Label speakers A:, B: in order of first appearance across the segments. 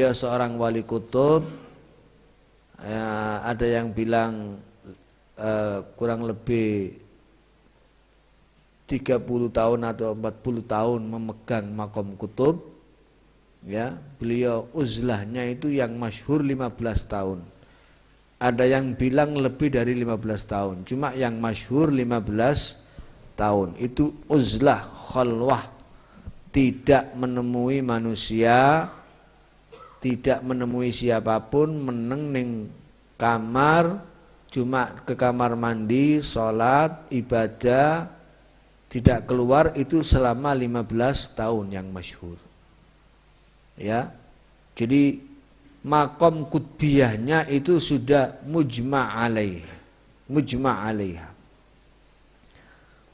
A: beliau seorang wali kutub. Ada yang bilang kurang lebih 30 tahun atau 40 tahun memegang makom kutub. Ya, beliau uzlahnya itu yang masyhur 15 tahun. Ada yang bilang lebih dari 15 tahun. Cuma yang masyhur 15 tahun. Itu uzlah khalwah. Tidak menemui manusia, tidak menemui siapapun, meneng ning kamar, cuma ke kamar mandi, sholat, ibadah, tidak keluar, itu selama 15 tahun yang masyhur. Ya, jadi makom kutbiyahnya itu sudah mujma' alaiha.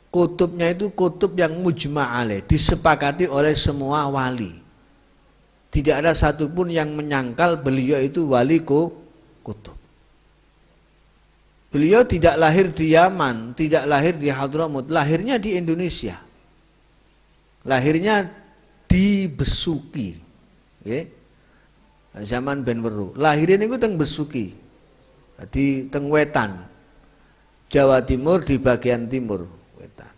A: Kutubnya itu kutub yang mujma' alaih, disepakati oleh semua wali. Tidak ada satupun yang menyangkal beliau itu wali kutub. Beliau tidak lahir di Yaman, tidak lahir di Hadramut, lahirnya di Indonesia. Lahirnya di Besuki. Okay. Zaman Ben Weru. Lahirnya niku teng Besuki. Di teng wetan. Jawa Timur di bagian timur wetan.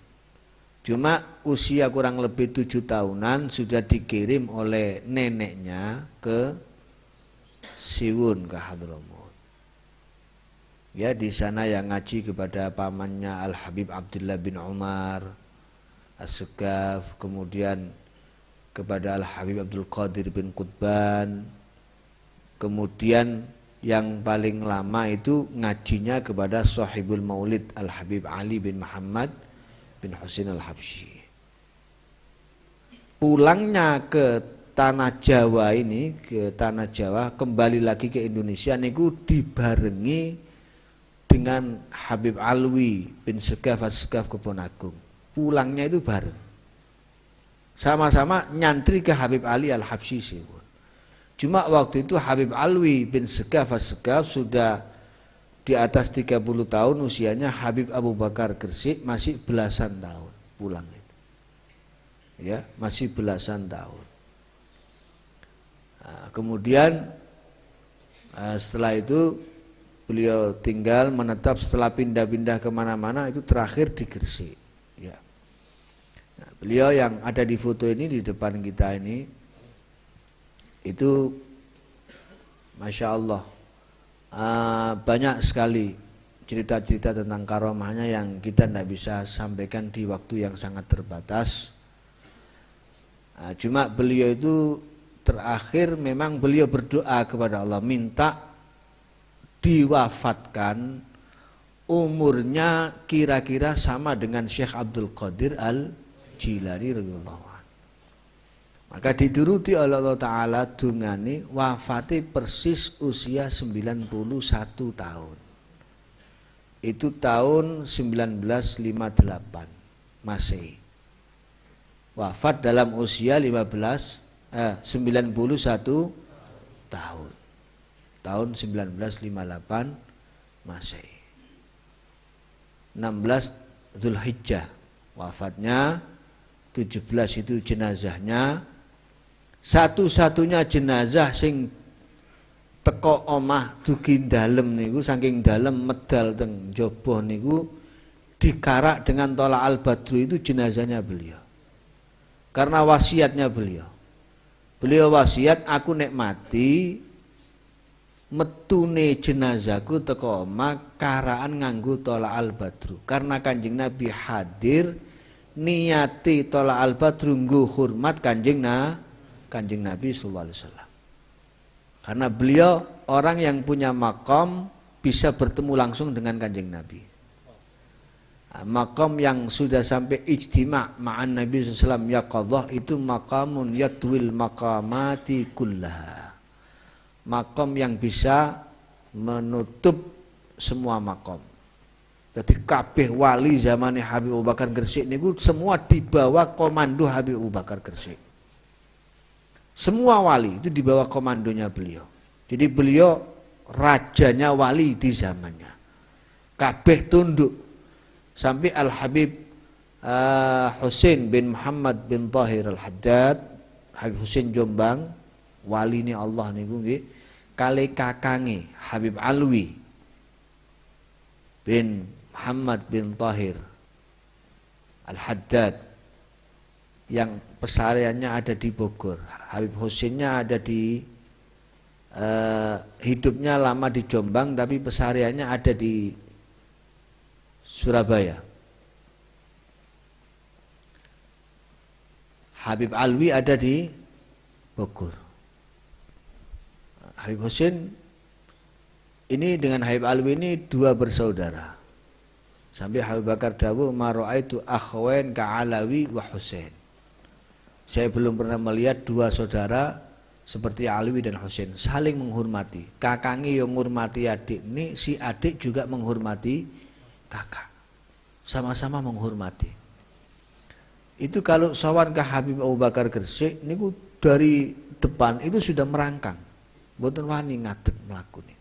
A: Cuma usia kurang lebih 7 tahunan sudah dikirim oleh neneknya ke Siwun, ke Hadramut. Ya, di sana yang ngaji kepada pamannya Al Habib Abdullah bin Umar As-Segaf, kemudian kepada Al Habib Abdul Qadir bin Qutban, kemudian yang paling lama itu ngajinya kepada Sahibul Maulid Al Habib Ali bin Muhammad bin Husain Al Habsyi. Pulangnya ke tanah Jawa ini, ke tanah Jawa, kembali lagi ke Indonesia niku dibarengi dengan Habib Alwi bin Segaf As-Segaf Kebon Agung. Pulangnya itu bareng. Sama-sama nyantri ke Habib Ali Al-Habsyi Siwun. Cuma waktu itu Habib Alwi bin Segaf As-Segaf sudah di atas 30 tahun usianya. Habib Abu Bakar Gresik masih belasan tahun pulang itu. Ya, masih belasan tahun. Nah, kemudian setelah itu beliau tinggal menetap, setelah pindah-pindah kemana-mana itu terakhir di Gresik. Ya. Nah, beliau yang ada di foto ini di depan kita ini itu Masya Allah banyak sekali cerita-cerita tentang karomahnya yang kita tidak bisa sampaikan di waktu yang sangat terbatas. Cuma beliau itu terakhir memang beliau berdoa kepada Allah, minta diwafatkan umurnya kira-kira sama dengan Syekh Abdul Qadir Al-Jilani radhiyallahu anhu. Maka dituruti oleh Allah Ta'ala dungani wafati persis usia 91 tahun. Itu tahun 1958 Masehi. Wafat dalam usia 91 tahun. Tahun 1958 Masehi. 16 Dzulhijjah wafatnya, 17 itu jenazahnya. Satu-satunya jenazah sing teko omah dugi dalem niku, saking dalem medal teng njaba niku dikarak dengan tolak al-badru, itu jenazahnya beliau. Karena wasiatnya beliau. Beliau wasiat, aku nek mati metune jenazahku teko omah karaan nganggo tolak al-badru. Karena Kanjeng Nabi hadir, niati tolak al-badru nggo hormat Kanjeng Nabi sallallahu alaihi wasallam. Karena beliau orang yang punya makom bisa bertemu langsung dengan Kanjeng Nabi. Makom yang sudah sampai ijtima' ma'an Nabi sallallahu alaihi wasallam yaqadhah itu maqamun yatwil maqamati kullaha. Makom yang bisa menutup semua makom. Jadi kabeh wali zamane Habib Abu Bakar Gresik niku semua di bawah komando Habib Abu Bakar Gresik. Semua wali itu di bawah komandonya beliau. Jadi beliau rajanya wali di zamannya. Kabeh tunduk. Sampai Al-Habib Husain bin Muhammad bin Tahir Al-Haddad, Habib Husain Jombang, wali ini Allah niku nggih kali kakange Habib Alwi bin Muhammad bin Tahir Al-Haddad yang pesariannya ada di Bogor. Habib Husinnya ada di hidupnya lama di Jombang tapi pesariannya ada di Surabaya. Habib Alwi ada di Bogor. Habib Husin ini dengan Habib Alwi ini dua bersaudara. Sampai Habib Bakar dawuh maro'aitu akhwain ka'alawi wa Husain. Saya belum pernah melihat dua saudara seperti Alwi dan Husain saling menghormati. Kakangnya yang menghormati adik ini, si adik juga menghormati kakak. Sama-sama menghormati. Itu kalau sawan ke Habib Abu Bakar Gresik niku dari depan itu sudah merangkang. Mboten wani ngadeg mlakune.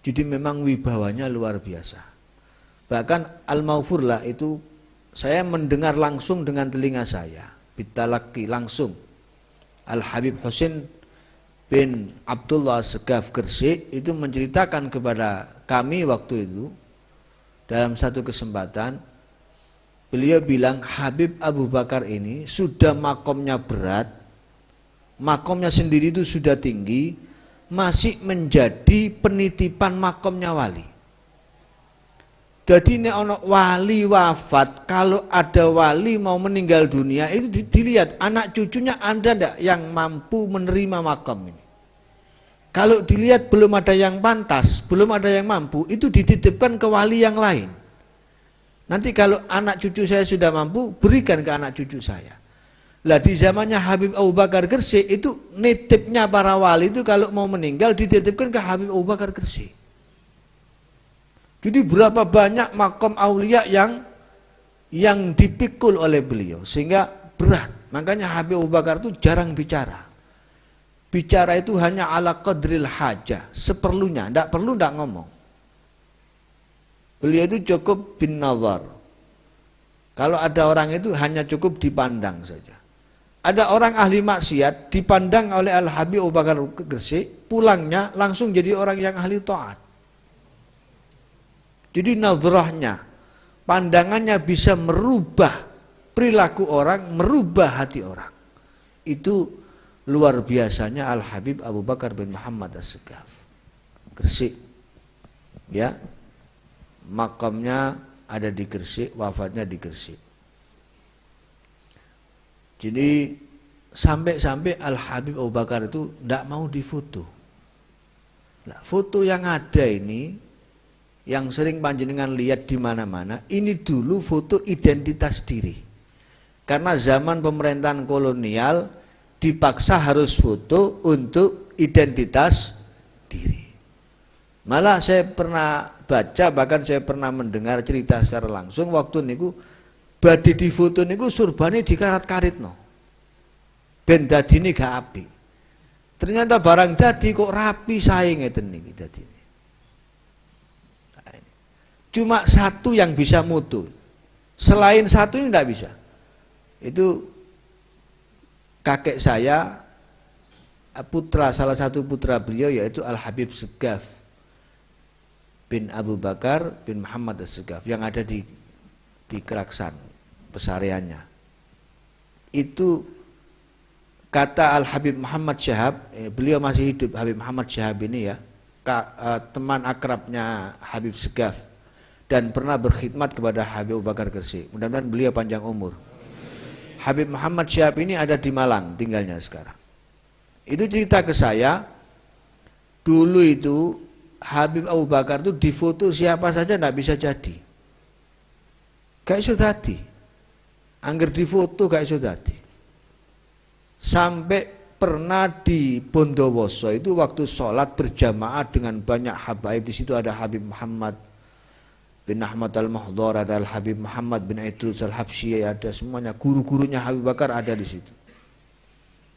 A: Jadi memang wibawanya luar biasa. Bahkan Al-Maufur lah itu saya mendengar langsung dengan telinga saya, bitalaki langsung. Al-Habib Husin bin Abdullah Segaf Gresik itu menceritakan kepada kami waktu itu dalam satu kesempatan, beliau bilang Habib Abu Bakar ini sudah makomnya berat, makomnya sendiri itu sudah tinggi, masih menjadi penitipan makomnya wali. Jadi ini ono wali wafat, kalau ada wali mau meninggal dunia itu dilihat anak cucunya ada ndak yang mampu menerima makam ini. Kalau dilihat belum ada yang pantas, belum ada yang mampu, itu dititipkan ke wali yang lain. Nanti kalau anak cucu saya sudah mampu, berikan ke anak cucu saya. Lah di zamannya Habib Abu Bakar Gresik itu nitipnya para wali itu kalau mau meninggal dititipkan ke Habib Abu Bakar Gresik. Jadi berapa banyak makam aulia yang dipikul oleh beliau sehingga berat. Makanya Habib Abu Bakar itu jarang bicara. Bicara itu hanya ala qadril hajah, seperlunya, ndak perlu ndak ngomong. Beliau itu cukup bin nazar. Kalau ada orang itu hanya cukup dipandang saja. Ada orang ahli maksiat dipandang oleh Al-Habib Abu Bakar Gresik, pulangnya langsung jadi orang yang ahli taat. Jadi nazrahnya, pandangannya bisa merubah perilaku orang, merubah hati orang. Itu luar biasanya Al-Habib Abu Bakar bin Muhammad As-Segaf Gresik. Ya. Makamnya ada di Gresik, wafatnya di Gresik. Jadi sampai-sampai Al-Habib Abu Bakar itu tidak mau difoto. Nah, foto yang ada ini yang sering panjenengan lihat di mana-mana, ini dulu foto identitas diri. Karena zaman pemerintahan kolonial dipaksa harus foto untuk identitas diri. Malah saya pernah baca, bahkan saya pernah mendengar cerita secara langsung waktu niku badhe difoto niku surbane dikarat-karitno. Ben dadine gak apik. Ternyata barang dadi kok rapi sae ngeten niki dadine. Cuma satu yang bisa mutu, selain satu ini tidak bisa. Itu kakek saya, putra, salah satu putra beliau yaitu Al-Habib Segaf bin Abu Bakar bin Muhammad As-Segaf yang ada di Keraksan pesariannya. Itu kata Al-Habib Muhammad Syahab, beliau masih hidup, Habib Muhammad Syahab ini ya, teman akrabnya Habib Segaf dan pernah berkhidmat kepada Habib Abu Bakar Gresik. Mudah-mudahan beliau panjang umur. Habib Muhammad Syahab ini ada di Malang tinggalnya sekarang. Itu cerita ke saya, dulu itu Habib Abu Bakar itu difoto siapa saja tidak bisa jadi. Gak iso dadi. Angger difoto gak iso dadi. Sampai pernah di Bondowoso itu waktu sholat berjamaah dengan banyak habaib, di situ ada Habib Muhammad bin Ahmad Al-Mahdhar, ada Al-Habib Muhammad bin Idrus Al-Habsyi, ada semuanya, guru-gurunya Habib Bakar ada di situ.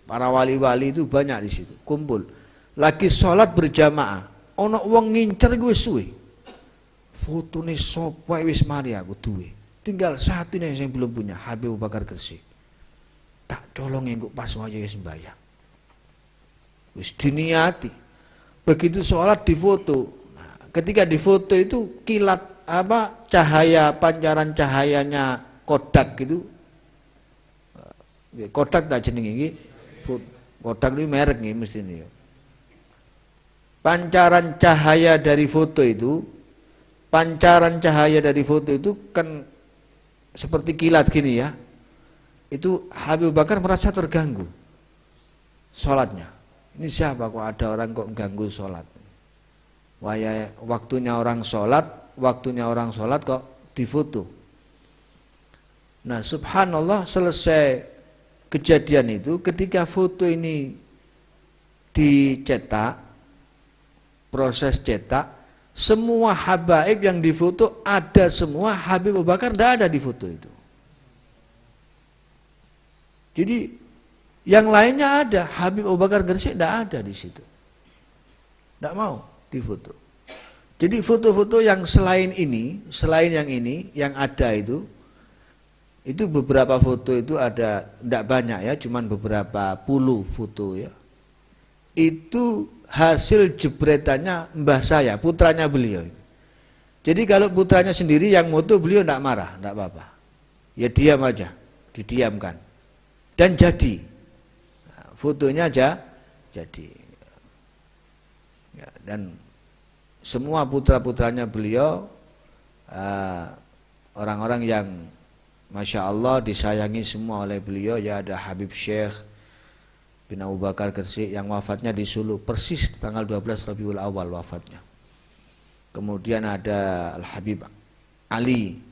A: Para wali-wali itu banyak di situ, kumpul. Lagi sholat berjamaah, ono wong ngincer gue suwe. Fotone sapa wis mari aku duwe. Tinggal satu ini yang belum punya, Habib Bakar Gresik. Tak colong engko pas waya sembahyang. Wis diniati. Begitu sholat difoto. Nah, ketika difoto itu kilat cahaya, pancaran cahayanya Kodak gitu. Kodak tak jenenge iki. Kodak ini merek nih mesti ini. Pancaran cahaya dari foto itu kan seperti kilat gini ya. Itu Habib Bakar merasa terganggu sholatnya. Ini siapa kok ada orang kok ganggu sholat? Waktunya orang sholat kok difoto. Nah subhanallah, selesai kejadian itu, ketika foto ini dicetak, proses cetak, semua habaib yang difoto ada semua, Habib Abu Bakar tidak ada di foto itu. Jadi yang lainnya ada, Habib Abu Bakar Gresik tidak ada di situ, tidak mau difoto. Jadi foto-foto yang selain yang ini, yang ada itu beberapa foto itu ada, tidak banyak ya, cuman beberapa puluh foto ya. Itu hasil jebretannya mbah saya, putranya beliau. Jadi kalau putranya sendiri yang moto, beliau tidak marah, tidak apa-apa. Ya diam aja, didiamkan. Dan jadi, nah, fotonya aja jadi. Ya, dan semua putra-putranya beliau, orang-orang yang Masya Allah disayangi semua oleh beliau, ya ada Habib Syekh bin Abu Bakar Gresik yang wafatnya di Sulu persis tanggal 12 Rabiul Awal wafatnya. Kemudian ada Al Habib Ali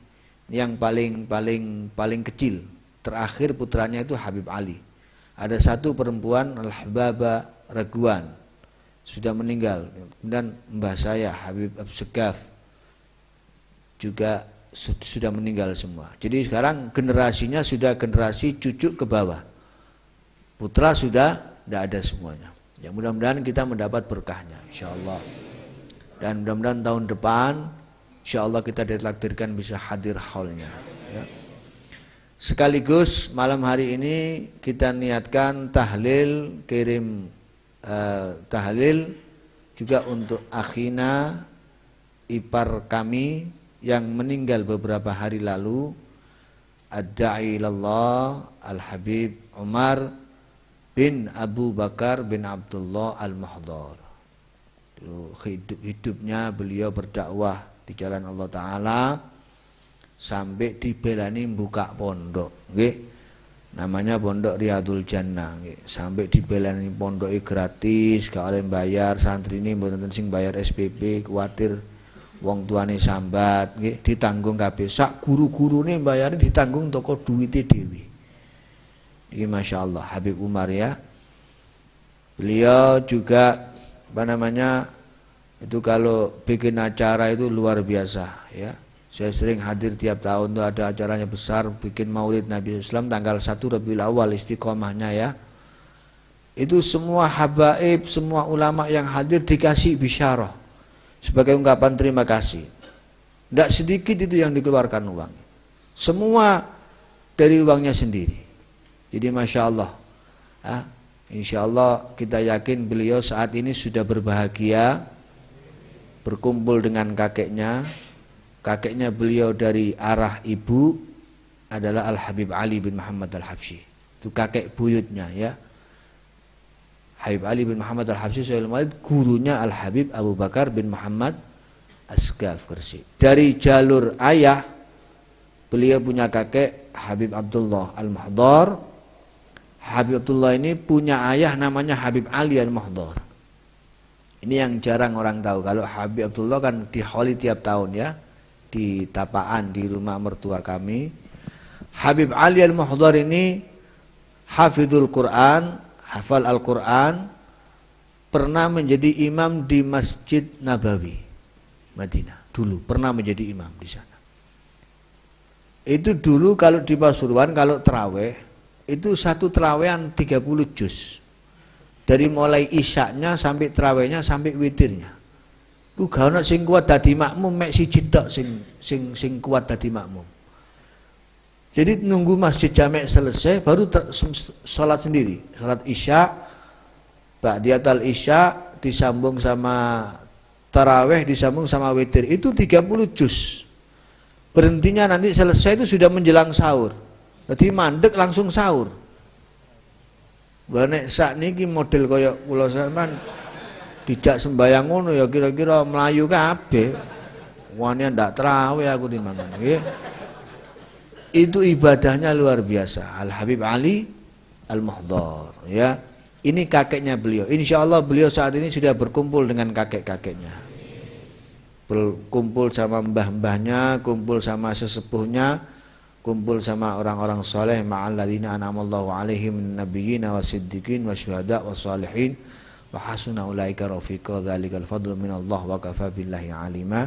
A: yang paling kecil, terakhir putranya itu Habib Ali. Ada satu perempuan Al Hababa Raguan sudah meninggal. Kemudian mbah saya Habib Abdul Segaf juga sudah meninggal semua. Jadi sekarang generasinya sudah generasi cucu ke bawah. Putra sudah tidak ada semuanya. Ya mudah-mudahan kita mendapat berkahnya insyaallah. Dan mudah-mudahan tahun depan insyaallah kita ditakdirkan bisa hadir haulnya ya. Sekaligus malam hari ini kita niatkan tahlil, kirim tahlil juga untuk akhina ipar kami yang meninggal beberapa hari lalu, ad-da'i ilallah Al-Habib Umar bin Abu Bakar bin Abdullah Al-Mahdhar. Hidupnya beliau berdakwah di jalan Allah Ta'ala sampai dibelani buka pondok, nggih. Namanya Pondok Riyadul Jannah, nggih. Sampai dibelani pondoknya gratis, gak oleh bayar, santri ini mboten sing bayar SPP, kuwatir wong tuane sambat, nggih, ditanggung kabeh. Sak guru-gurune bayar ditanggung toko duwite dhewe. Iki masyaallah Habib Umar ya. Beliau juga itu kalau bikin acara itu luar biasa ya. Saya sering hadir tiap tahun tuh ada acaranya besar, bikin Maulid Nabi Islam tanggal 1 Rabiul Awal istiqomahnya ya. Itu semua habaib, semua ulama yang hadir dikasih bisyarah sebagai ungkapan terima kasih. Tidak sedikit itu yang dikeluarkan uang. Semua dari uangnya sendiri. Jadi Masya Allah. Insya Allah kita yakin beliau saat ini sudah berbahagia, berkumpul dengan kakeknya. Kakeknya beliau dari arah ibu adalah Al Habib Ali bin Muhammad Al Habsyi. Itu kakek buyutnya ya. Habib Ali bin Muhammad Al Habsyi gurunya Al Habib Abu Bakar bin Muhammad Asgaf Gresik. Dari jalur ayah beliau punya kakek Habib Abdullah Al-Mahdhar. Habib Abdullah ini punya ayah namanya Habib Ali Al-Mahdhar. Ini yang jarang orang tahu. Kalau Habib Abdullah kan diholi tiap tahun ya, di Tapaan di rumah mertua kami. Habib Ali Al-Mahdhar ini hafizul Quran, hafal Al-Quran, pernah menjadi imam di Masjid Nabawi Madinah. Dulu pernah menjadi imam di sana. Itu dulu kalau di Pasuruan kalau terawih itu satu terawihan 30 juz. Dari mulai isyaknya sampai terawihnya sampai witirnya. Ku gak ono sing kuat dadi makmum, mek siji tok sing kuat dadi makmum. Jadi nunggu masjid jamek selesai baru sholat sendiri, sholat isya Ba'diyatal Isya disambung sama tarawih, disambung sama witir, itu 30 juz. Berhentinya nanti selesai itu sudah menjelang sahur. Jadi mandek langsung sahur. Banek sak niki model kaya kula sampean dijak sembayang ngono ya kira-kira melayu kabeh. Wani ndak tarawih aku timbangan nggih. Itu ibadahnya luar biasa. Al Habib Ali Al Muhdar ya. Ini kakeknya beliau. Insya Allah beliau saat ini sudah berkumpul dengan kakek-kakeknya. Berkumpul sama mbah-mbahnya, kumpul sama sesepuhnya, kumpul sama orang-orang soleh. Ma'al ladzina an'amallahu alaihim minan nabiyyin wasiddiqin wasyuhada wassalihin wa hasuna ulaika rafiqa. Dzalikal fadlu minallah wa kafa billahi alima.